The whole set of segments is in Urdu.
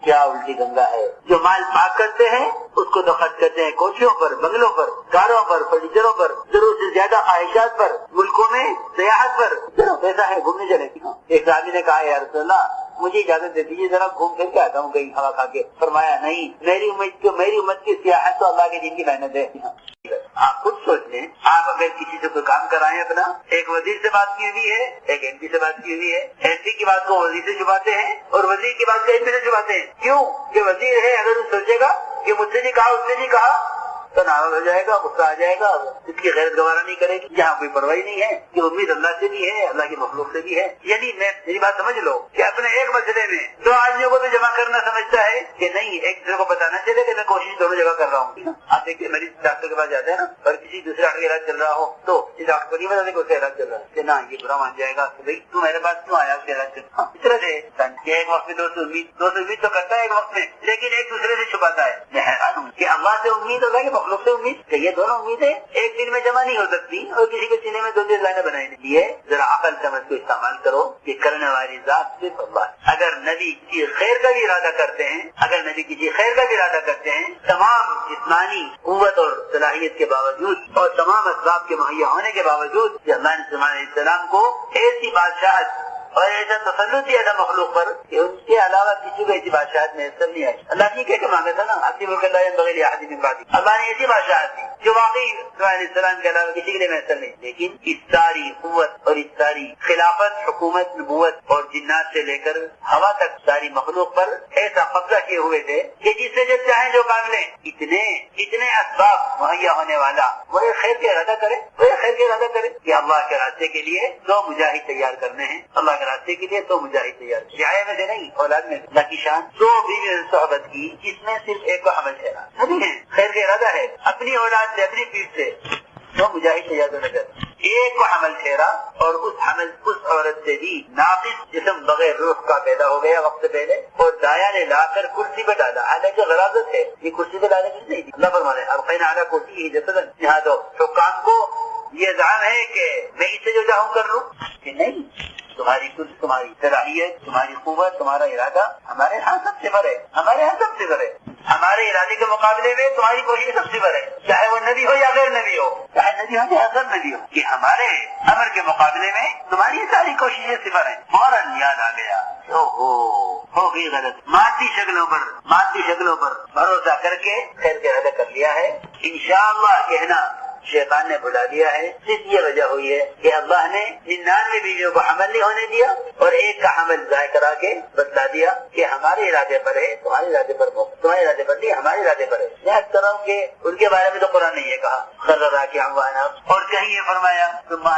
کیا الٹی گنگا ہے؟ جو مال پاک کرتے ہیں اس کو تو خرچ کرتے ہیں کوٹھیوں پر، بنگلوں پر، کاروں پر، فرنیچروں پر، ضرورت سے زیادہ خواہشات پر، ملکوں میں سیاحت پر. پیسہ ہے گھومنے چلے. ایک آدمی نے کہا یا رسول اللہ مجھے اجازت دے دیجیے ذرا گھوم پھر کے آتا ہوں کہیں ہوا کھا کے. فرمایا نہیں، میری امت کی سیاحت تو اللہ کے دین کی محنت ہے. آپ خود سوچ لیں، آپ اگر کسی سے کوئی کام کرائیں اپنا، ایک وزیر سے بات کی ہوئی ہے، ایک ایم پی سے بات کی ہوئی ہے، ایم پی کی بات کو وزیر سے چھپاتے ہیں اور وزیر کی بات کو ایم پی سے چھپاتے ہیں. کیوں؟ کہ وزیر ہے، اگر وہ سوچے گا کہ مجھ سے نہیں کہا اس سے نہیں کہا تو ناراض ہو جائے گا، غصہ آ جائے گا، اس کی غیرت گوارا نہیں کرے گی. یہاں کوئی پرواہ نہیں ہے کہ امید اللہ سے بھی ہے، اللہ کی مخلوق سے بھی ہے. یعنی میری بات سمجھ لو کہ اپنے ایک مسئلے میں دو آدمیوں کو بھی جمع کرنا سمجھتا ہے کہ نہیں، ایک دوسرے کو بتانا چلے کہ میں کوشش دونوں جگہ کر رہا ہوں. آپ دیکھیے مریض ڈاکٹر کے پاس جاتے ہیں نا، اور کسی دوسرے ڈاکٹر کا علاج چل رہا ہو تو اس ڈاکٹر کو نہیں بتاتے کہ اس کا علاج چل رہا ہے کہ نہ یہ برا مان جائے گا کہ بھائی تو میرے پاس کیوں آیا، اس کا علاج چل. اس طرح سے ایک وقت میں دو سے امید تو کرتا ہے ایک وقت میں، لیکن ایک دوسرے سے چھپاتا ہے. میں حیران ہوں کہ اللہ سے امید، اللہ کی مخلوق سے امید، یہ دونوں امیدیں ایک دن میں جمع نہیں ہو سکتی اور کسی کے سینے میں دو دن لائنیں بنائی نہیں ہے. ذرا عقل سمجھ کو استعمال کرو کہ کرنے والی ذات صرف اللہ. اگر نبی کسی خیر کا بھی ارادہ کرتے ہیں، تمام جسمانی قوت اور صلاحیت کے باوجود اور تمام اسباب کے مہیا ہونے کے باوجود کہ اللہ نے سلیمان علیہ السلام کو ایسی بادشاہت اور ایسا تسلط دیا تھا مخلوق پر کہ ان کے علاوہ کسی کو ایسی بادشاہت میسر نہیں آئی. اللہ کی کہہ کے مانگا تھا نا، اپنی ملک اللہ بغیر احد من بعدی. اللہ نے ایسی بادشاہت دی جو واقعی سلیمان علیہ السلام کے علاوہ کسی کے لیے میسر نہیں. لیکن اس ساری قوت اور اس ساری خلافت، حکومت، نبوت اور جنات سے لے کر ہوا تک ساری مخلوق پر ایسا قبضہ کیے ہوئے تھے کہ جس سے جب چاہیں جو کام لیں، اتنے اسباب مہیا ہونے والا وہ خیر کے ارادہ کرے کہ اللہ کے راستے کے لیے 2 مجاہد تیار کرنے ہیں، اللہ کے راستے کے لیے 2 مجاہد تیار. رعایا میں سے نہیں، اولاد میں. اللہ کی شان 2 بیوی صحبت کی، جس میں صرف ایک کو حمل ٹھہرا. سبھی ہیں خیر کا ارادہ ہے، اپنی اولاد سے، اپنی پیٹ سے 2 مجاہد تیار کرنے کا. ایک کو حمل ٹھہرا اور اس عورت سے بھی ناقص جسم بغیر روح کا پیدا ہو گیا وقت سے پہلے، اور دایا نے لا کر کرسی پہ ڈالا. حالانکہ غراضت ہے یہ کرسی پہ ڈالنے کی نہیں تھی. اللہ فرمانے القینا علی کرسی جسدا. یہاں تو حکام کو یہ زعم ہے کہ میں اس سے جو چاہوں کر لوں، کہ نہیں، تمہاری کرسی، تمہاری صلاحیت، تمہاری قوت، تمہارا ارادہ ہمارے ہاں سب صفر ہے. ہمارے ارادے کے مقابلے میں تمہاری کوشش سب صفر ہے، چاہے وہ نبی ہو یا غیر نبی ہو، کہ ہمارے امر کے مقابلے میں تمہاری ساری کوششیں صفر ہیں. فوراً یاد آ گیا، ہو گئی غلط. مادی شکلوں پر بھروسہ کر کے خیر کا ارادہ کر لیا ہے. انشاءاللہ کہنا شیطان نے بلا دیا ہے. صرف یہ وجہ ہوئی ہے کہ اللہ نے 99 بیویوں کو حمل نہیں ہونے دیا اور ایک کا حمل ضائع کرا کے بتلا دیا کہ ہمارے ارادے پر ہے، تمہارے ارادے پر نہیں، ہمارے ارادے پر ہے. میں اس طرح کہ ان کے بارے میں تو قرآن نے یہ کہا خررا کہ اور کہیں یہ فرمایا تم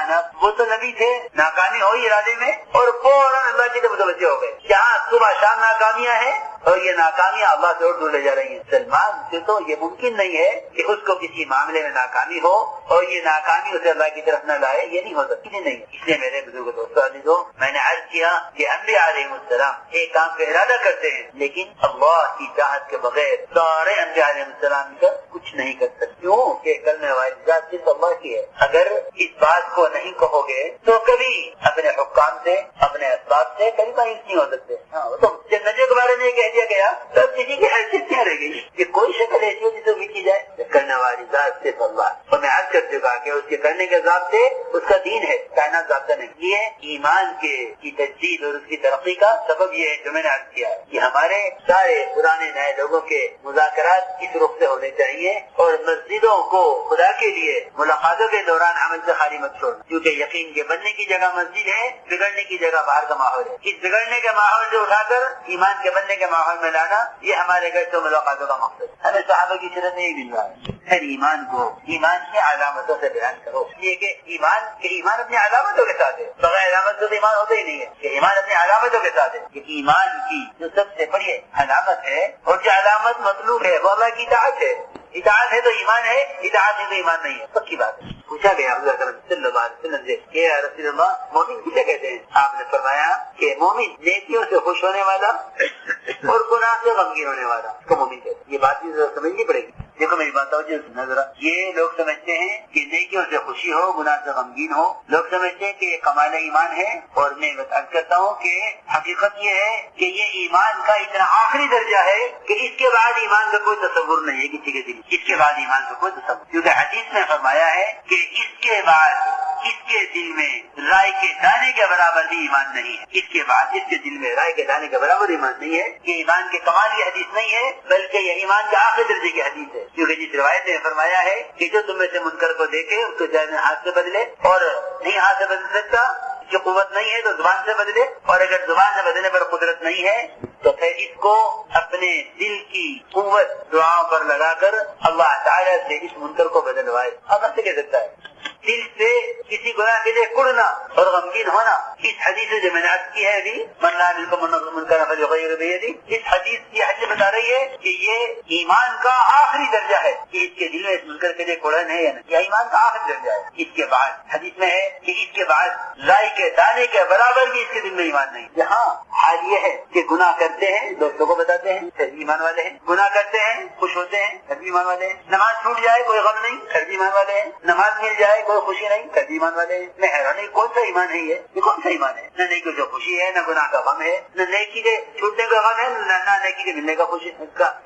وہ تو نبی تھے، ناکامی ہوئی ارادے میں اور فوراً اللہ کی طرف متوجہ ہو گئے. جہاں صبح شام ناکامیاں ہیں اور یہ ناکامیاں اللہ سے اور دور لے جا رہی ہیں. سلمان سے تو یہ ممکن نہیں ہے کہ اس کو کسی معاملے میں ناکامی ہو اور یہ ناکامی اسے اللہ کی طرف نہ لائے. یہ نہیں ہو سکتی، نہیں. اس لیے میرے بزرگ دوستوں عزیزوں، میں نے عرض کیا کہ انبیاء علیہ السلام ایک کام کا ارادہ کرتے ہیں لیکن اللہ کی چاہت کے بغیر سارے انبیاء علیہ السلام کا کچھ نہیں کر سکتے. کیوں کہ کرنے والی ذات صرف اللہ کی ہے. اگر اس بات کو نہیں کہو گے تو کبھی اپنے حکام سے، اپنے اسباب سے کبھی مایوس نہیں ہو سکتے. تو جب نبیوں کے بارے میں یہ کہہ دیا گیا تو کسی کی حیثیت کیا رہ گئی کہ کوئی شکل ایسی ہو جسے امید کی جائے؟ کرنے والی ذات صرف اللہ. اور میں عرض کر چکا کہ اس کے کرنے کے ضابطے اس کا دین ہے، کائنات ضابطہ نہیں. یہ ایمان کی تجدید اور اس کی ترقی کا سبب یہ ہے جو میں نے عرض کیا کہ ہمارے سارے پرانے نئے لوگوں کے مذاکرات اس رخ سے ہونے چاہیے اور مسجدوں کو خدا کے لیے ملاقاتوں کے دوران عمل سے خالی مت چھوڑنا، کیونکہ یقین کے بننے کی جگہ مسجد ہے، بگڑنے کی جگہ باہر کا ماحول ہے. اس بگڑنے کے ماحول سے اٹھا کر ایمان کے بننے کے ماحول میں لانا، یہ ہمارے گھر سے ملاقاتوں کا مقصد ہے. ہمیں صحابہ کی سیرت میں یہ مل رہا ہے. پھر ایمان کو ایمان کی علامتوں سے بیان کرو. یہ کہ ایمان اپنی علامتوں کے ساتھ ہے، بغیر علامت تو ایمان ہوتا ہی نہیں ہے. کہ ایمان اپنی علامتوں کے ساتھ ہے کہ ایمان کی جو سب سے بڑی علامت ہے اور جو علامت مطلوب ہے وہ اللہ کی اطاعت ہے. اطاعت ہے تو ایمان ہے، اطاعت ہے تو ایمان نہیں ہے. پکی بات ہے. پوچھا گیا حضرت صلی اللہ علیہ وسلم سے کہ یا رسول اللہ مومن کسے کہتے ہیں؟ آپ نے فرمایا کہ مومن نیکیوں سے خوش ہونے والا اور گناہ سے غمگین ہونے والا اس کو مومن کہتے ہیں. یہ بات بھی سمجھنی پڑے گی. دیکھو میری بات توجہ سننا ذرا. یہ لوگ سمجھتے ہیں کہ نیکیوں سے خوشی ہو، گناہ سے غمگین ہو. لوگ سمجھتے ہیں کہ یہ کمال ایمان ہے، اور میں بتا کرتا ہوں کہ حقیقت یہ ہے کہ یہ ایمان کا اتنا آخری درجہ ہے کہ اس کے بعد ایمان کا کوئی تصور نہیں ہے کسی کے دل. اس کے بعد ایمان کا کوئی تصور، کیونکہ حدیث میں فرمایا ہے کہ اس کے بعد اس کے دل میں رائے کے دانے کے برابر بھی ایمان نہیں ہے. اس کے بعد اس کے دل میں رائے کے دانے کے برابر ایمان نہیں ہے. یہ ایمان کے کمال کی حدیث نہیں ہے، بلکہ یہ ایمان کے آخری درجے کی حدیث ہے. کیونکہ جس روایت میں فرمایا ہے کہ جو تم میں سے منکر کو دیکھے اس کو چاہے ہاتھ سے بدلے، اور نہیں ہاتھ سے بدل سکتا، کی قوت نہیں ہے تو زبان سے بدلے، اور اگر زبان سے بدلنے پر قدرت نہیں ہے تو پھر اس کو اپنے دل کی قوت دعاؤں پر لگا کر اللہ تعالیٰ سے اس منکر کو بدلوائے. اب ایسے کہہ سکتا ہے دل سے کسی گناہ کے لیے کڑنا اور غمگین ہونا. اس حدیث سے جو میں نے عرض کی ہے ابھی، من لا منکم منکرا فلیغیرہ بیدہ، اس حدیث کی حدیث بتا رہی ہے کہ یہ ایمان کا آخری درجہ ہے کہ اس کے دل میں اس منکر کے لیے کڑن ہے یا نہیں. یہ ایمان کا آخری درجہ ہے. اس کے بعد حدیث میں ہے کہ اس کے بعد رائی کے دانے کے برابر بھی اس کے دل میں ایمان نہیں. یہاں حال یہ ہے کہ گناہ کرتے ہیں، دوستوں کو بتاتے ہیں، پھر ایمان والے ہیں. گناہ کرتے ہیں، خوش ہوتے ہیں، پھر بھی ایمان والے ہیں. نماز چھوٹ جائے کوئی غم نہیں، پھر بھی ایمان والے ہیں. نماز مل جائے کوئی خوشی نہیں، پھر بھی ایمان والے ہیں. میں حیران ہوں کون سا ایمان ہے یہ کون سا ایمان ہے؟ نہ نیکی سے خوشی ہے، نہ گناہ کا غم ہے، نہ نیکی کے چھوٹنے کا غم ہے، نہ نیکی کے ملنے کا خوشی،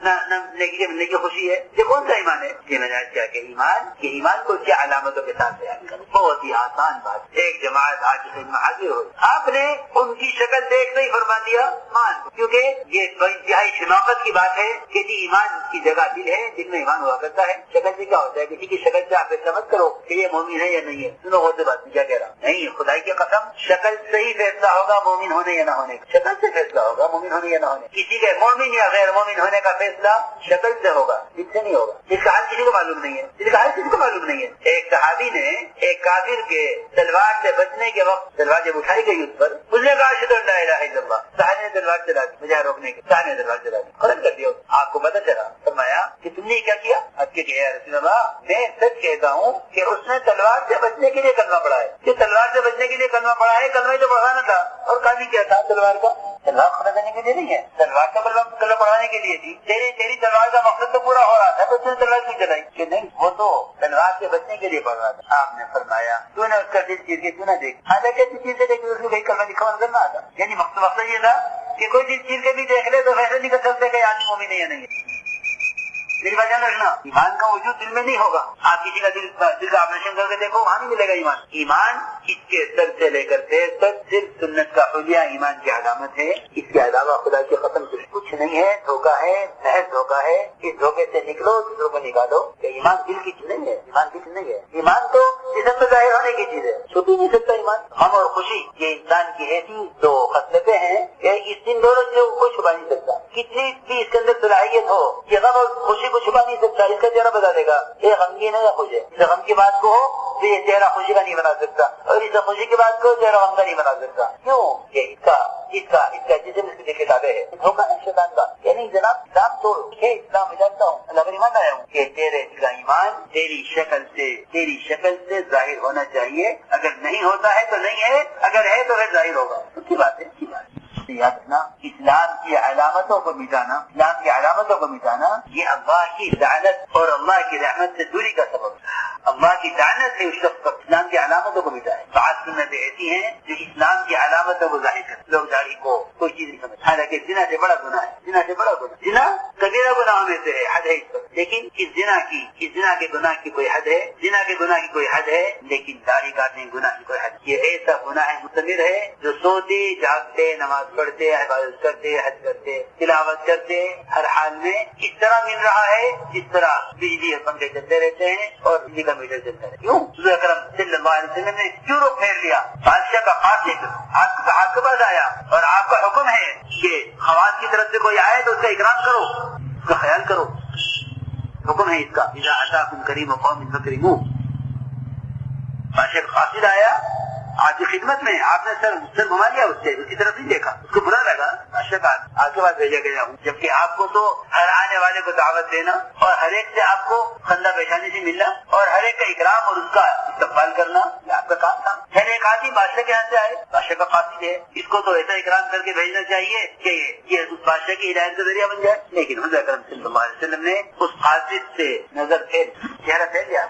نہ نیکی کے ملنے کی خوشی ہے. یہ کون سا ایمان ہے؟ یہ میں نے کیا کہ ایمان کو کیا علامتوں کے ساتھ بیان کریں. بہت ہی آسان بات. ایک جماعت آج کی خدمت حاضر ہوئی، آپ نے ان کی شکل دیکھ کر ہی فرما دیا مان، کیونکہ یہ انتہائی شناخت کی بات ہے کہ جی ایمان کی جگہ دل ہے، جن میں ایمان ہوا کرتا ہے. شکل سے کیا ہوتا ہے؟ کسی کی شکل سے آپ ایسا مت کرو کہ یہ مومن ہے یا نہیں ہے. سنو غور سے بات کیا کہہ رہا نہیں، خدائی کی قسم شکل سے ہی فیصلہ ہوگا مومن ہونے یا نہ ہونے کا. شکل سے فیصلہ ہوگا مومن ہونے یا نہ ہونے. کسی کے مومن یا غیر مومن ہونے کا فیصلہ شکل سے ہوگا، دل سے نہیں ہوگا. اس کا حال کسی کو معلوم نہیں ہے، اس کا حال کسی کو معلوم نہیں ہے. ایک صحابی نے ایک کافر کے تلوار سے بچنے کے وقت تلوار جب اٹھائی گئی اس پر، اس نے کہا اشہد ان لا الہ الا اللہ. صحابی نے تلوار چلا دی مجھے روکنے کے، صحابی نے تلوار چلا دی، ختم کر دیا. آپ کو پتہ چلا، فرمایا کہ تم نے کیا کیا؟ اب کہ یا رسول اللہ میں سچ کہتا ہوں کہ اس نے تلوار سے بچنے کے لیے کلمہ پڑھا ہے. کہ تلوار سے بچنے کے لیے کلمہ پڑھا ہے، کلمہ تو پڑھانا تھا. اور کام ہی کیا تھا تلوار کا؟ تلوار کھڑا کرنے کے لیے نہیں ہے، تلوار کا کلمہ پڑھانے کے لیے تھی. تیری تلوار کا مقصد تو پورا ہو رہا تھا، تو تلوار کیوں چلائی؟ کہ نہیں، وہ تو تلوار سے بچنے کے لیے پڑھ رہا تھا. آپ نے فرمایا تو نے اس کا دل چیر کے کیوں نہ دیکھ. حالانکہ چیز سے دیکھ اس کو کہیں کلمہ لکھا ہوا کرنا آتا. یعنی مقصد یہ تھا کہ کوئی دل چیر کے بھی دیکھ لے تو ویسے نہیں کر سکتے کہ آدمی مومن ہے یا نہیں ہے. میری بات جان رکھنا، ایمان کا وجود دل میں نہیں ہوگا. آپ کسی کا دل کا آپریشن کر کے دیکھو، وہاں نہیں ملے گا ایمان. ایمان اس کے سر سے لے کر پیر تک صرف سنت کا حلیہ ایمان کی علامت ہے. اس کے علاوہ خدا کی قسم کچھ نہیں ہے. دھوکہ ہے، محض دھوکہ ہے. اس دھوکے سے نکلو، دوسروں کو نکالو. کہ ایمان دل کی چیز نہیں ہے، ایمان دل نہیں ہے. ایمان تو جسم میں ظاہر ہونے کی چیز ہے، چھپ ہی نہیں سکتا ایمان. غم اور خوشی یہ انسان کی ایسی دو خصلتیں ہیں کہ ان دونوں چیزوں کو چھپا نہیں سکتا. کتنی بھی اس کے اندر صلاحیت ہو، یہ غم اور خوشی کو چھپا نہیں سکتا. اس کا چہرہ بتا دے گا یہ غمگین ہے یا خوش ہے. اس غم کی بات کو ہو تو یہ چہرہ خوشی کا نہیں بنا سکتا، اور اس خوشی کی بات کو چہرہ غم کا نہیں بنا سکتا. کیوں؟ کہ اس کا جسم اس کے دیکھے تابع ہے. دھوکہ ہے شیطان کا. یعنی جناب اسلام توڑ کہ اسلام میں جانتا ہوں اللہ کا ایمان آیا ہوں کہ تیرے کا ایمان تیری شکل سے ظاہر ہونا چاہیے. اگر نہیں ہوتا ہے تو نہیں ہے، اگر ہے تو پھر ظاہر ہوگا. کی بات ہے یاد رکھنا. اسلام کی علامتوں کو مٹانا یہ اللہ کی لعنت اور اللہ کی رحمت سے دوری کا سبب ہے. اللہ کی لعنت سے اس شخص پر اسلام کی علامتوں کو مٹائے. بعض سنتیں ایسی ہیں جو اسلام کی علامتوں کو ظاہر کرتے. لوگ داڑھی کو کوئی چیز نہیں سمجھتے، حالانکہ زنا سے بڑا گناہ ہے. زنا کبیرہ گناہوں میں سے ہے، حد ہے اس پر. لیکن اس زنا کے گناہ کی کوئی حد ہے، زنا کے گناہ کی کوئی حد ہے. لیکن داڑھی کاٹنے کے گناہ کی کوئی حد. یہ ایسا گناہ مستمر ہے جو سوتے جاگتے نماز پڑھتے عبادت کرتے حج کرتے تلاوت کرتے ہر حال میں اس طرح مل رہا ہے جس طرح بجلی اور پنکھے چلتے رہتے ہیں اور بجلی کا میٹر چلتا ہے. کیوں؟ رسول اکرم صلی اللہ علیہ وسلم نے کیوں رخ پھیر لیا؟ بادشاہ کا قاصد آپ کے پاس آیا اور آپ کا حکم ہے کہ خواص کی طرف سے کوئی آئے تو اس کا اکرام کرو، اس کا خیال کرو. حکم ہے اس کا اذا اتاکم کریم قوم فکرموہ. بادشاہ کا قاصد آیا آپ کی خدمت میں آپ نے سر گھما لیا اس سے، اس کی طرف نہیں دیکھا، اس کو برا لگا، اشکار آپ کے پاس بھیجا گیا ہوں، جبکہ آپ کو تو ہر آنے والے کو دعوت دینا اور ہر ایک سے آپ کو خندہ پیشانی سے ملنا اور ہر ایک کا اکرام اور اس کا استقبال کرنا، یہ آپ کا کام تھا۔ پھر ایک آدمی بادشاہ کے یہاں سے آئے، بادشاہ کا قاصد ہے، اس کو تو ایسا اکرام کر کے بھیجنا چاہیے کہ یہ اس بادشاہ کی ہدایت کا ذریعہ بن جائے، لیکن حضور اکرم صلی اللہ علیہ وسلم نے اس قاصد سے نظر پھیر چہرہ پھیر لیا،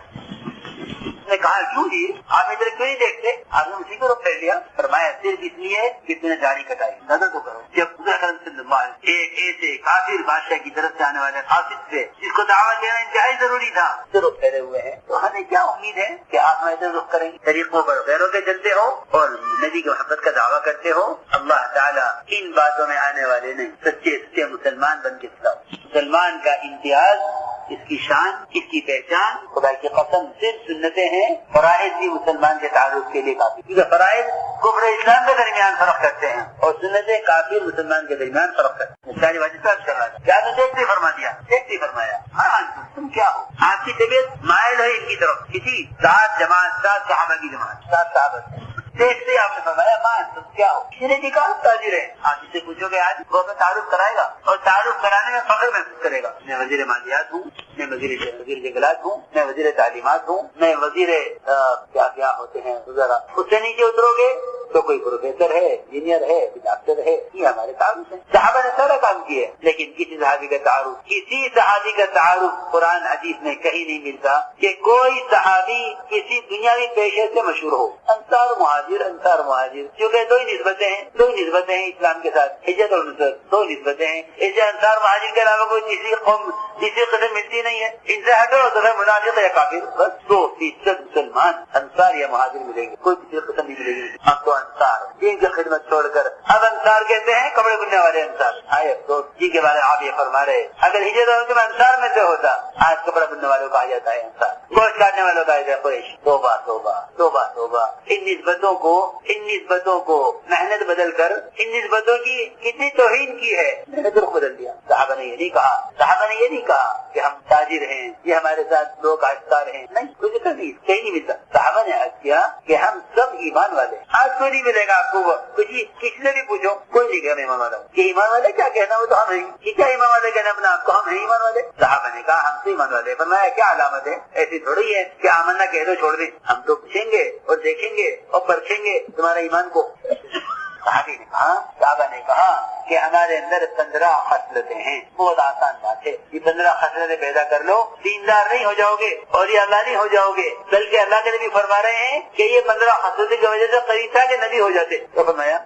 نے کہا کیوں جی آپ ادھر کیوں نہیں دیکھتے؟ آپ نے اسی کو پھیر لیا، فرمایا صرف اس لیے کہ تم نے داڑھی کٹائی، نظر تو کرو۔ جب حضور اکرم صلی اللہ علیہ وسلم ایک ایسے کافر بادشاہ کی طرف سے آنے والے قاصد سے جس کو دعوت دینا انتہائی ضروری تھا رخ پھیرے ہوئے ہیں، تو ہمیں کیا امید ہے کہ آپ ہمیں رخ کریں گے؟ طریقوں پر غیروں کے چلتے ہو اور نبی کی محبت کا دعویٰ کرتے ہو، اللہ تعالیٰ ان باتوں میں آنے والے نہیں، سچے مسلمان بن کے چلاؤ۔ مسلمان کا امتیاز، اس کی شان، اس کی پہچان خدا کی قسم صرف سنتیں ہیں، فرائض بھی مسلمان کے تعارف کے لیے کافی، کیونکہ فرائض کفر اسلام کے درمیان فرق کرتے ہیں اور سنتیں کافر مسلمان کے درمیان فرق کرتے ہیں۔ ساری باتیں سب کر رہا تھا، کیا دیکھتے فرما دیا، دیکھتے فرمایا ہاں تم کیا ہو، آپ کی طبیعت مائل ہے ان کی طرف، کسی سات صحابہ کی جماعت، 7 صحابہ دیکھتے آپ نے فرمایا ماں تم کیا ہو، کسی نے کہا تاجر ہے، آپ جس سے پوچھو گے آج وہ اپنا تعارف کرائے گا اور تعارف کرانے میں فخر محسوس کرے گا، میں وزیر مالیات ہوں، میں وزیر جنگلات ہوں، میں وزیر تعلیمات ہوں، میں وزیر کیا ہوتے ہیں ذرا اس سے نیچے اترو گے تو کوئی پروفیسر ہے، انجینئر ہے، ڈاکٹر ہے، یہ ہمارے تعارف ہے۔ صحابہ نے سارا کام کیا لیکن کسی صحابی کا تعارف قرآن حدیث میں کہیں نہیں ملتا کہ کوئی صحابی کسی دنیاوی پیشے سے مشہور ہو۔ انصار مہاجر کیونکہ دو نسبتیں ہیں اسلام کے ساتھ، ہجرت اور نصرت، 2 نسبتیں ہیں، اس سے انصار مہاجر کے علاوہ کوئی تیسری قسم ملتی نہیں ہے، ان سے ہٹو تو پھر منافق یا کافر، بس 2% مسلمان انصار یا مہاجر ملیں گے، کوئی تیسری قسم نہیں ملے گی۔ اب تو انصار دین کی خدمت چھوڑ کر اب انصار کہتے ہیں کپڑے بننے والے انصار، آئے افسوس جی کے بارے آپ یہ فرما رہے، اگر ہجرت میں انصار میں سے ہوتا آج کپڑا بننے والوں کہا جاتا ہے انصار، گوشت کاٹنے والوں کہا جاتا ہے قریش۔ توبہ توبہ توبہ توبہ، ان نسبتوں کو محنت بدل کر ان نسبتوں کی کتنی توہین کی ہے، محنت رخ بدل دیا۔ صحابہ نے یہ نہیں کہا کہ ہم تاجر ہیں، یہ ہمارے ساتھ لوگ کاشتکار ہیں، نہیں، کوئی ذکر نہیں، کہیں نہیں ملتا۔ صحابہ نے عرض کیا کہ ہم سب ایمان والے، آج کوئی نہیں ملے گا آپ کو، کسی سے بھی پوچھو کوئی نہیں کہا میں ایمان والا ہوں، کہ ایمان والے کیا کہنا، وہ تو ہم ہیں، کیا ایمان والے کہنا اپنا آپ کو، ہم ہیں ایمان والے۔ صحابہ نے کہا ہم سے ایمان والے، فرمایا کیا علامت ہے، ایسی تھوڑی ہے کہ آمنا کہہ دو چھوڑ دیں، ہم تو پوچھیں گے اور دیکھیں گے اور پرکھیں گے تمہارا ایمان کو۔ صحابہ نے کہا کہ ہمارے اندر 15 خصلتیں ہیں، بہت آسان بات ہے، یہ 15 خصلتیں پیدا کر لو، دیندار نہیں ہو جاؤ گے اور یہ اللہ نہیں ہو جاؤ گے، بلکہ اللہ کے نبی فرما رہے ہیں کہ یہ 15 خصلتیں کی وجہ سے قریب تھا کہ نبی ہو جاتے، تو فرمایا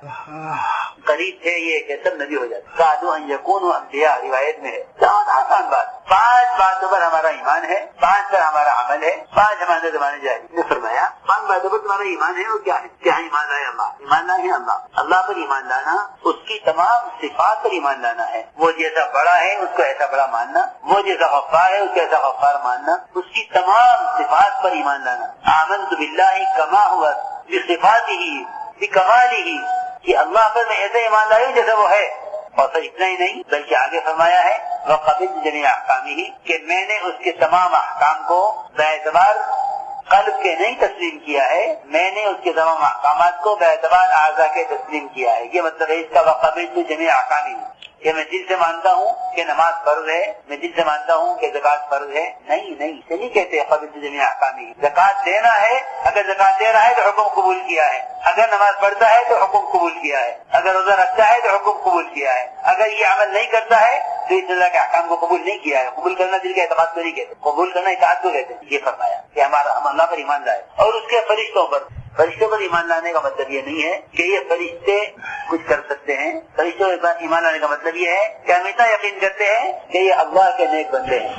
قریب تھے یہ کہ سب نبی ہو جاتے، قادوا ان یکونوا انبیاء، روایت میں ہے۔ بہت آسان بات، 5 باتوں پر ہمارا ایمان ہے، 5 پر ہمارا عمل ہے، 5 ہمارے زمانے جاری نے فرمایا 5 باتوں پر تمہارا ایمان ہے، اور کیا ہے، کیا ایمان لائے ایمان لائے اللہ پر ایمان لانا، اس کی تمام صفات پر ایمان لانا ہے، وہ جیسا بڑا ہے اس کو ایسا بڑا ماننا، وہ جیسا غفار ہے اس کو ایسا غفار ماننا، اس کی تمام صفات پر ایمان لانا۔ آمنت باللہ کما ہوا بصفاتہ بکمالہ، کہ اللہ پر میں ایسا ایمان لایا ہوں جیسا وہ ہے، اور صرف اتنا ہی نہیں بلکہ آگے فرمایا ہے وقبلت جمیع احکامہ، کہ میں نے اس کے تمام احکام کو باعتبار قلب کے نہیں تسلیم کیا ہے، میں نے اس کے تمام احکامات کو باعتبار اعضاء کے تسلیم کیا ہے۔ یہ مطلب ہے اس کا وقبلت جمیع احکامہ، کہ میں دل سے مانتا ہوں کہ نماز فرض ہے، میں دل سے مانتا ہوں کہ زکوٰۃ فرض ہے، نہیں نہیں کہتے قبلت جمیع احکامہ۔ زکوٰۃ دینا ہے، اگر زکوٰۃ دے رہا ہے تو حکم قبول کیا ہے، اگر نماز پڑھتا ہے تو حکم قبول کیا ہے، اگر روزہ رکھتا ہے تو حکم قبول کیا ہے، اگر یہ عمل نہیں کرتا ہے تو اس اللہ کے احکام کو قبول نہیں کیا ہے۔ قبول کرنا دل کے اعتقاد کو نہیں کہتے، قبول کرنا اطاعت کو کہتے ہیں۔ یہ فرمایا کہ ہم اللہ پر ایمان لائے، اور اس کے فرشتوں پر ایمان لانے کا مطلب یہ نہیں ہے کہ یہ فرشتے کچھ کر سکتے ہیں، فرشتوں پر ایمان لانے کا مطلب یہ ہے کہ ہم اتنا یقین کرتے ہیں کہ یہ اللہ کے نیک بندے ہیں،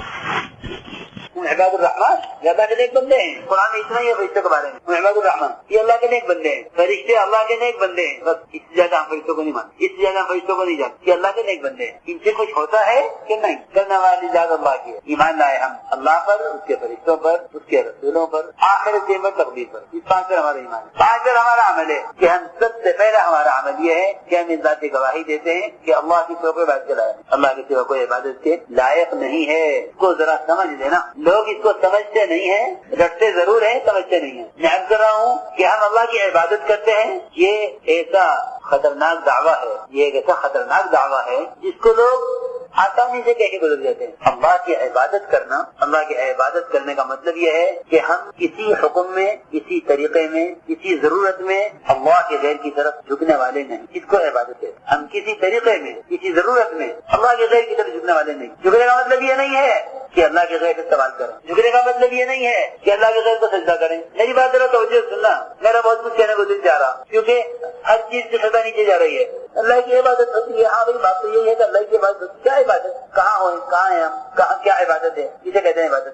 عباد الرحمان، یہ اللہ کے نیک بندے ہیں۔ قرآن میں اتنا ہی ہے فرشتوں کے بارے میں، عباد الرحمان یہ اللہ کے نیک بندے ہیں، فرشتے اللہ کے نیک بندے ہیں، بس اس سے زیادہ ہم فرشتوں کو نہیں مانتے، اس سے زیادہ ہم فرشتوں کو نہیں جانتے، یہ اللہ کے نیک بندے ہیں۔ ان سے کچھ ہوتا ہے کہ نہیں، کرنے والی ذات اللہ کی ہے۔ ایمان لائے ہم اللہ پر، اس کے فرشتوں پر، اس کے رسولوں پر، آخرت کے پر، تقدیر پر، اس 5 پر ہمارا ایمان ہے۔ 5 پر ہمارا عمل ہے کہ ہم سب سے پہلا ہمارا عمل یہ ہے کہ ہم اس ذات کی گواہی دیتے ہیں کہ اللہ کی سوا کوئی عبادت کے لائق، اللہ کے سوا کوئی عبادت کے لائق نہیں ہے۔ اس کو ذرا سمجھ لینا، لوگ اس کو سمجھتے نہیں ہیں، رٹتے ضرور ہیں، سمجھتے نہیں ہیں۔ میں عرض کر رہا ہوں کہ ہم اللہ کی عبادت کرتے ہیں، یہ ایسا خطرناک دعویٰ ہے، یہ ایک ایسا خطرناک دعویٰ ہے جس کو لوگ آسانی سے کہہ کے گزر جاتے ہیں۔ اللہ کی عبادت کرنا، اللہ کی عبادت کرنے کا مطلب یہ ہے کہ ہم کسی حکم میں، کسی طریقے میں، کسی ضرورت میں اللہ کے غیر کی طرف جھکنے والے نہیں، اس کو عبادت ہے۔ ہم کسی طریقے میں، کسی ضرورت میں اللہ کے غیر کی طرف جھکنے والے نہیں۔ جھکنے کا مطلب یہ نہیں ہے کہ اللہ کے غیر سے سوال کریں، جھکنے کا مطلب یہ نہیں ہے کہ اللہ کے غیر کو سجدہ کریں۔ میری بات ذرا توجہ سننا، میرا بہت کچھ کہنے کو دل جا رہا، کیونکہ ہر چیز کی سزا نیچے جا رہی ہے۔ اللہ کی عبادت ہوتی ہے، ہاں بھائی بات تو یہی ہے کہ اللہ کی عبادت ہوتی ہے۔ کیا عبادت؟ کہاں ہیں ہم؟ کہاں کیا عبادت ہے؟ اسے کہتے ہیں عبادت۔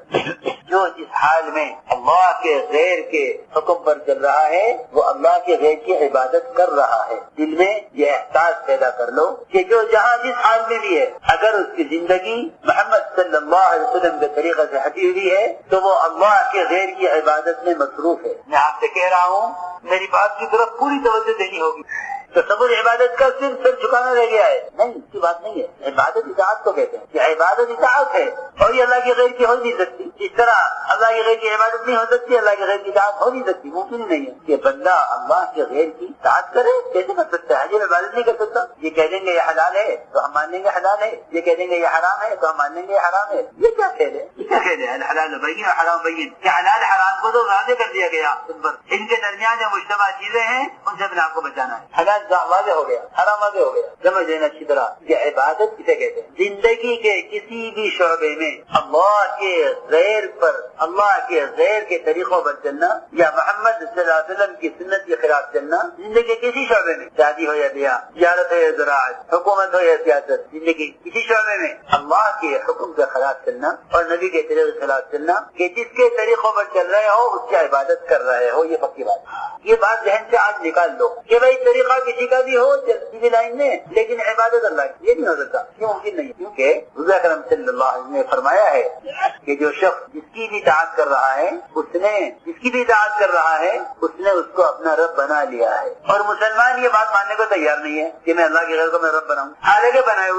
جو جس حال میں اللہ کے غیر کے حکم پر چل رہا ہے وہ اللہ کے غیر کی عبادت کر رہا ہے۔ دل میں یہ احساس پیدا کر لو کہ جو جہاں جس حال میں بھی ہے، اگر اس کی زندگی محمد صلی اللہ علیہ وسلم کے طریقے سے ہٹی ہوئی ہے تو وہ اللہ کے غیر کی عبادت میں مصروف ہے۔ میں آپ سے کہہ رہا ہوں، میری بات کی طرف پوری توجہ دینی ہوگی۔ تصور عبادت کا صرف سر جھکانا رہ گیا ہے، نہیں، اس کی بات نہیں ہے۔ عبادت اطاعت کو کہتے ہیں کہ عبادت اطاعت ہے، اور یہ اللہ کے غیر کی ہو نہیں سکتی۔ اس طرح اللہ کے غیر کی عبادت نہیں ہو سکتی، اللہ کے غیر کی اطاعت ہو نہیں سکتی، ممکن ہی نہیں ہے کہ بندہ اللہ کے غیر کی اطاعت کرے۔ کیسے کر سکتا ہے؟ یہ عبادت نہیں کر سکتا۔ یہ کہہ دیں گے یہ حلال ہے تو ہم مان لیں گے حلال ہے، یہ کہہ دیں گے یہ حرام ہے تو ہم مان لیں گے یہ حرام ہے۔ یہ کیا کہہ دیں؟ یہ کیا کہہ دیں؟ الحلال بین اور حرام بین، کہ حلال حرام کو تو واضح کر دیا گیا، ان کے درمیان جو مشتبہ چیزیں ہیں ان سے اپنے آپ کو بچانا ہے۔ حلال واضح ہو گیا، حرام واضح ہو گیا، سمجھ لینا اچھی طرح کہ عبادت کسے کہتے ہیں۔ زندگی کے کسی بھی شعبے میں اللہ کے غیر پر، اللہ کے غیر کے طریقوں پر چلنا یا محمد صلی اللہ علیہ وسلم کی سنت کے خلاف چلنا، زندگی کے کسی شعبے میں، شادی ہو یا بیاہ، تجارت ہو یا زراعت، حکومت ہو یا سیاست، زندگی کسی شعبے میں اللہ کے حکم کے خلاف چلنا اور نبی کے طریقے کے خلاف چلنا، کہ جس کے طریقوں پر چل رہے ہو اس کی عبادت کر رہے ہو، یہ پکی بات ہے۔ یہ بات ذہن سے آج نکال دو کہ بھائی طریقہ کسی کا بھی ہو سیدھی لائن میں، لیکن عبادت اللہ کی، یہ نہیں ہو سکتا، یہ ممکن نہیں، کیونکہ حضور اکرم صلی اللہ علیہ وسلم نے فرمایا ہے کہ جو شخص جس کی بھی اطاعت کر رہا ہے، اس نے اس کو اپنا رب بنا لیا ہے۔ اور مسلمان یہ بات ماننے کو تیار نہیں ہے کہ میں اللہ کے غیر کو میں رب بناؤں۔ حالانکہ بنائے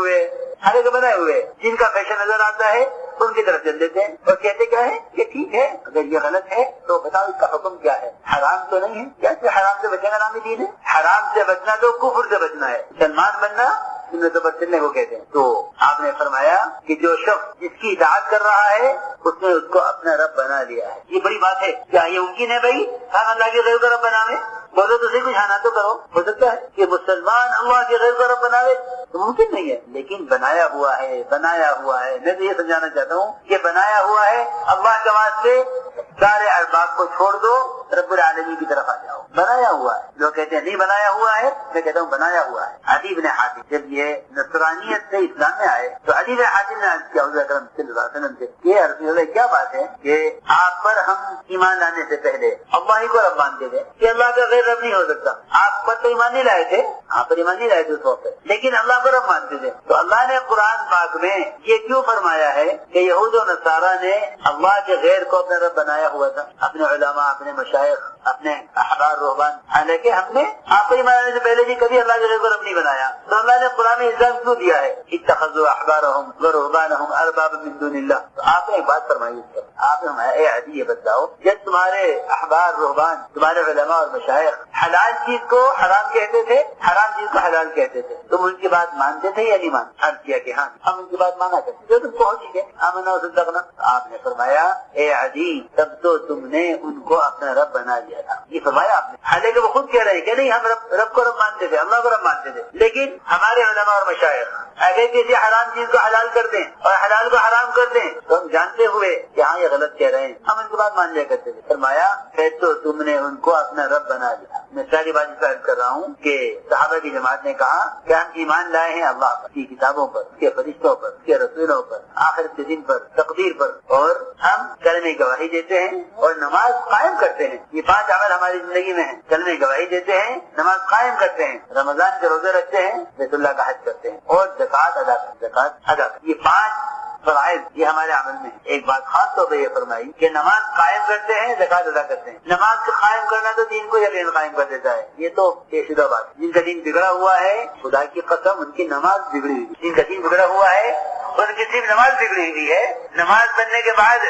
ہوئے جن کا فیشن نظر آتا ہے ان کی طرف چل دیتے ہیں اور کہتے کیا ہے کہ ٹھیک ہے، اگر یہ غلط ہے تو بتاؤ اس کا حکم کیا ہے؟ حرام تو نہیں ہے؟ کیسے حرام سے بچنے کا نام ہی دین ہے؟ حرام سے بچنا تو کفر سے بچنا ہے، مسلمان بننا سنت پر چلنے کو کہتے ہیں۔ تو آپ نے فرمایا کہ جو شخص جس کی اطاعت کر رہا ہے اس نے اس کو اپنا رب بنا لیا ہے۔ یہ بڑی بات ہے۔ کیا یہ ممکن ہے بھائی ہم اللہ کے غیر کو رب بناوے؟ بولو تو صحیح، کچھ آنا تو کرو۔ ہو سکتا ہے کہ مسلمان اللہ کے غیر کو رب بناوے؟ تو ممکن نہیں ہے، لیکن بنایا ہوا ہے۔ میں تو یہ سمجھانا چاہتا ہوں کہ بنایا ہوا ہے، اللہ کے واسطے سارے ارباب کو چھوڑ دو، رب العالمین کی طرف آ جاؤ۔ بنایا ہوا ہے، لوگ کہتے ہیں نہیں بنایا ہوا ہے، میں کہتا ہوں بنایا ہوا ہے۔ عدی بن حاتم جب یہ نصرانیت سے اسلام میں آئے تو عدی بن حاتم نے عرض کیا حضور اکرم صلی اللہ علیہ وسلم سے کہ یا رسول اللہ کیا بات ہے کہ آپ پر ہم ایمان لانے سے پہلے اللہ ہی کو رب مانتے تھے کہ اللہ کا غیر رب نہیں ہو سکتا۔ آپ پر تو ایمان نہیں لائے تھے، آپ پر ایمان نہیں لائے تھے اس وقت، لیکن اللہ کو رب مانتے تھے۔ تو اللہ نے قرآن پاک میں یہ کیوں فرمایا ہے کہ یہود و نصارہ نے اللہ کے غیر کو اپنا رب بنایا ہوا تھا، اپنے علماء، اپنے مشائخ، اپنے احبار رہبان، حالانکہ ہم نے آپ پر ایمان لانے سے پہلے بھی کبھی اللہ کے غیر کو رب نہیں بنایا۔ تو اللہ نے قرآن میں الزام کیوں دیا ہے اتخذوا احبارهم ورهبانهم اربابا من دون اللہ؟ تو آپ نے ایک بات فرمائی اس پر، آپ نے اے عدی یہ بتاؤ جب تمہارے احبار رہبان، تمہارے علماء اور مشائخ حلال چیز کو حرام کہتے تھے، حرام چیز کو حلال کہتے تھے، تم ان کی بات مانتے تھے یا نہیں مانتے؟ عرض کیا کہ ہاں ہم ان کی بات مانا کرتے، جو تم کو ٹھیک ہے آمنا وصدقنا۔ آپ نے فرمایا اے عدی تب تو تم نے ان کو اپنا رب بنا لیا تھا، یہ فرمایا آپ نے، حالانکہ وہ خود کہہ رہے ہیں کہ نہیں ہم رب کو رب مانتے تھے، اللہ کو رب مانتے تھے، لیکن ہمارے علماء اور مشائخ اگر کسی حرام چیز کو حلال کر دیں اور حلال کو حرام کر دیں تو ہم جانتے ہوئے کہ ہاں یہ غلط کہہ رہے ہیں ہم ان کی بات مان لیا کرتے تھے۔ فرمایا پھر تو تم نے ان کو اپنا رب بنا لیا۔ میں ساری بات اس پر عرض کر رہا ہوں کہ صحابہ کی جماعت نے کہا کہ ہم ایمان لائے ہیں اللہ پر، کی کتابوں پر، اس کے فرشتوں پر، اس کے رسولوں پر، آخرت کے دن پر، تقدیر پر، اور ہم کلمہ گواہی دیتے ہیں اور نماز قائم کرتے ہیں۔ یہ 5 عمل ہماری زندگی میں ہیں، کلمہ گواہی دیتے ہیں، نماز قائم کرتے ہیں، رمضان کے روزے رکھتے ہیں، بیت اللہ کا حج کرتے ہیں اور زکات ادا کرتے۔ یہ 5 فرائض یہ ہمارے عمل میں ہے۔ ایک بات خاص طور پہ یہ فرمائی کہ نماز قائم کرتے ہیں، زکات ادا کرتے ہیں۔ نماز کو قائم کرنا تو دین کو یقین قائم کر دیتا ہے، یہ تو طے شدہ بات۔ جن کا دین بگڑا ہوا ہے خدا کی قسم ان کی نماز بگڑی ہوئی، جن کا دین بگڑا ہوا ہے ان کی صرف نماز بگڑی ہوئی ہے۔ نماز پڑھنے کے بعد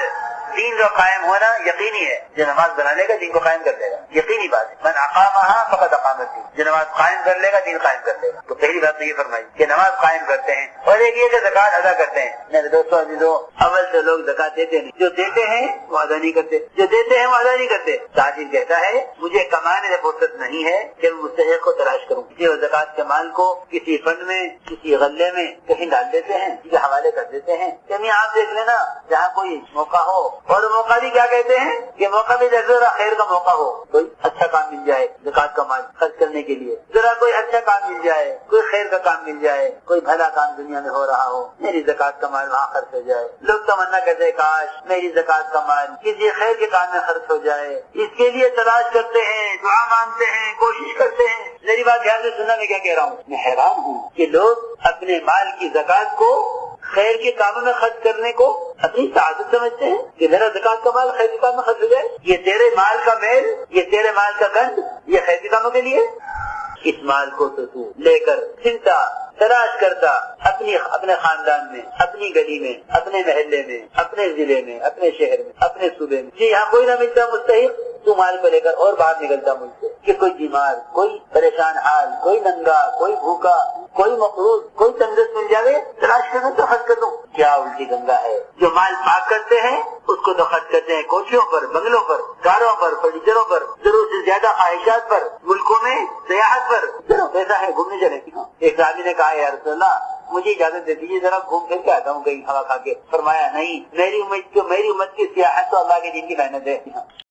دین کا قائم ہونا یقینی ہے، جو نماز بنا لے گا دین کو قائم کر لے گا، یقینی بات ہے۔ من اقامہا فقد اقام الدین، جو نماز قائم کر لے گا دین قائم کر لے گا۔ تو پہلی بات تو یہ فرمائی کہ نماز قائم کرتے ہیں، اور ایک یہ کہ زکوٰۃ ادا کرتے ہیں۔ میرے دوستوں عزیزوں، اول سے لوگ زکوٰۃ دیتے نہیں، جو دیتے ہیں وہ ادا نہیں کرتے، جو دیتے ہیں وہ ادا نہیں کرتے۔ تاجر کہتا ہے مجھے کمانے سے فرصت نہیں ہے کہ میں مستحق کو تلاش کروں، یہ زکوٰۃ کے مال کو کسی فنڈ میں، کسی غلے میں کہیں ڈال دیتے ہیں، کسی کے حوالے کر دیتے ہیں کہ آپ دیکھ لینا جہاں کوئی موقع ہو، اور موقع بھی کیا کہتے ہیں کہ موقع بھی ذرا خیر کا موقع ہو، کوئی اچھا کام مل جائے زکوٰۃ کا مال خرچ کرنے کے لیے، ذرا کوئی اچھا کام مل جائے، کوئی خیر کا کام مل جائے، کوئی بھلا کام دنیا میں ہو رہا ہو، میری زکوٰۃ کا مال وہاں خرچ ہو جائے۔ لوگ تمنا کرتے ہیں کاش میری زکوٰۃ کا مال کسی خیر کے کام میں خرچ ہو جائے، اس کے لیے تلاش کرتے ہیں، دعا مانگتے ہیں، کوشش کرتے ہیں۔ میری بات دھیان سے سننا، میں کیا کہہ رہا ہوں؟ میں حیران ہوں کہ لوگ اپنے مال کی زکوٰۃ کو خیر کے کاموں میں خرچ کرنے کو اپنی سعادت سمجھتے ہیں کہ میرا زکوٰۃ کا مال خیر کے کام میں خرچ ہو جائے۔ یہ تیرے مال کا میل، یہ تیرے مال کا گند، یہ خیر کے کاموں کے لیے۔ اس مال کو تو لے کر چنتا تلاش کرتا اپنے خاندان میں، اپنی گلی میں، اپنے محلے میں، اپنے ضلع میں، اپنے شہر میں، اپنے صوبے میں، جی یہاں کوئی نہ ملتا مستحق، تو مال کو لے کر اور باہر نکلتا ملک سے کہ کوئی بیمار، کوئی پریشان حال، کوئی ننگا، کوئی بھوکا، کوئی مقروض، کوئی تندرست مل جاوے، تلاش کرنا تو خرچ کر دوں۔ کیا الٹی گنگا ہے؟ جو مال پاک کرتے ہیں اس کو تو خرچ کرتے ہیں کوٹھیوں پر، بنگلوں پر، کاروں پر، فرنیچروں پر، ضرورت سے زیادہ خواہشات پر، ملکوں میں سیاحت پر۔ چلو پیسہ ہے گھومنے چلے۔ ایک صحابی نے کہا یا رسول اللہ مجھے اجازت دے دیجیے ذرا گھوم پھر کے آتا ہوں کہیں ہوا کھا کے۔ فرمایا نہیں، میری امت کی سیاحت تو اللہ کے دین کی محنت ہے۔